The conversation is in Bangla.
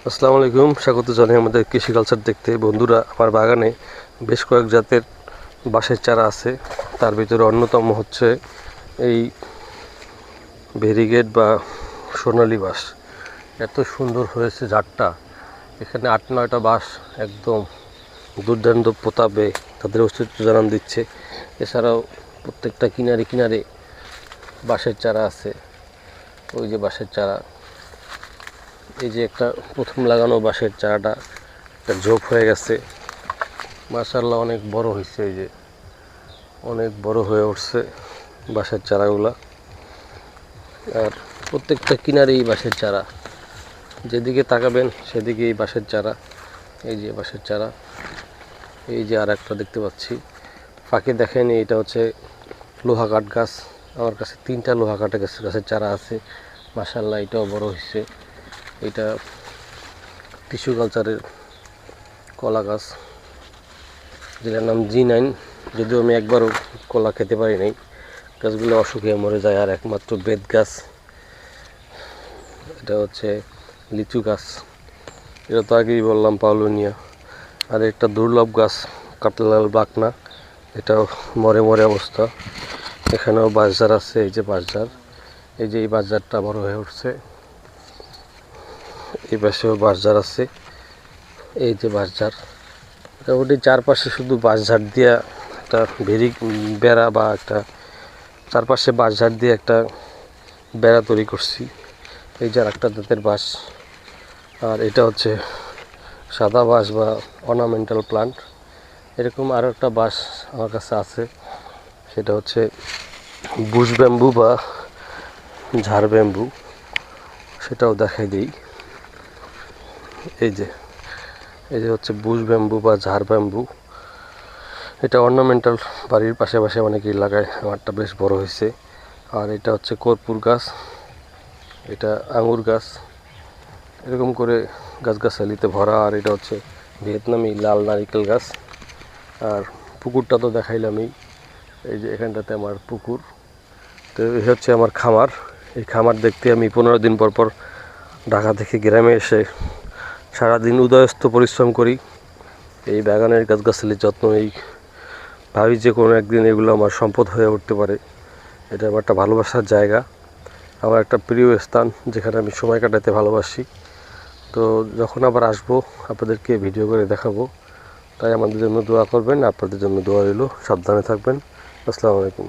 আসসালামু আলাইকুম, স্বাগত জানাই আমাদের কৃষি কালচার দেখতে। বন্ধুরা, আমার বাগানে বেশ কয়েক জাতের বাঁশের চারা আছে। তার ভিতরে অন্যতম হচ্ছে এই ভেরিগেট বা সোনালী বাঁশ। এত সুন্দর হয়েছে ঝাড়টা। এখানে 8-9টা বাঁশ একদম দুর্দান্ত প্রতাপে তাদের অস্তিত্ব জানান দিচ্ছে। এছাড়াও প্রত্যেকটা কিনারে কিনারে বাঁশের চারা আছে। ওই যে বাঁশের চারা, এই যে একটা প্রথম লাগানো বাঁশের চারাটা একটা ঝোপ হয়ে গেছে। মাশাআল্লাহ, অনেক বড় হয়েছে। এই যে অনেক বড় হয়ে উঠছে বাঁশের চারাগুলা। আর প্রত্যেকটা কিনারেই বাঁশের চারা, যেদিকে তাকাবেন সেদিকেই বাঁশের চারা। এই যে বাঁশের চারা, এই যে আর একটা দেখতে পাচ্ছি ফাঁকে, দেখেন এটা হচ্ছে লোহা কাঠ গাছ। আমার কাছে 3টা লোহা কাঠ গাছের চারা আছে। মাশাআল্লাহ, এটাও বড় হয়েছে। এটা টিস্যু কালচারের কলা গাছ, যেটার নাম G9। যদিও আমি একবারও কলা খেতে পারি নাই, গাছগুলো অসুখে মরে যায়। আর একমাত্র বেত গাছ, এটা হচ্ছে লিচু গাছ। এটা তো আগেই বললাম, পাউলোনিয়া। আর একটা দুর্লভ গাছ কাটলাল বাকনা, এটাও মরে মরে অবস্থা। এখানেও বাঁশঝাড় আছে। এই যে বাঁশঝাড়, এই যে এই বাঁশঝাড়টা বড় হয়ে উঠছে। এই পাশেও বাঁশঝাড় আছে। এই যে বাঁশঝাড়, মোটামুটি চারপাশে শুধু বাঁশঝাড় দিয়ে একটা বেড়া বা একটা চারপাশে বাঁশঝাড় দিয়ে একটা বেড়া তৈরি করছি। এই যে একটা জাতের বাঁশ। আর এটা হচ্ছে সাদা বাঁশ বা অর্নামেন্টাল প্লান্ট। এরকম আরও একটা বাঁশ আমার কাছে আছে, সেটা হচ্ছে বুশ ব্যাম্বু বা ঝাড় ব্যাম্বু। সেটাও দেখাই দিই। এই যে হচ্ছে বুশ ব্যাম্বু বা ঝাড় ব্যাম্বু। এটা অর্নামেন্টাল, বাড়ির পাশে অনেকেই লাগায়। আমারটা বেশ বড় হয়েছে। আর এটা হচ্ছে কর্পূর গাছ, এটা আঙুর গাছ। এরকম করে গাছগাছালিতে ভরা। আর এটা হচ্ছে ভিয়েতনামি লাল নারিকেল গাছ। আর পুকুরটা তো দেখাইলামই। এই যে এখানটাতে আমার পুকুর। তো এই হচ্ছে আমার খামার। এই খামার দেখতে আমি 15 দিন পর পর ঢাকা থেকে গ্রামে এসে সারাদিন উদয়স্ত পরিশ্রম করি। এই বাগানের গাছগাছালির যত্ন নেই। ভাবি যে কোনো একদিন এগুলো আমার সম্পদ হয়ে উঠতে পারে। এটা আমার একটা ভালোবাসার জায়গা, আমার একটা প্রিয় স্থান, যেখানে আমি সময় কাটাতে ভালোবাসি। তো যখন আবার আসবো আপনাদেরকে ভিডিও করে দেখাবো। তাই আমাদের জন্য দোয়া করবেন। আপনাদের জন্য দোয়া রইল। সাবধানে থাকবেন। আসসালামু আলাইকুম।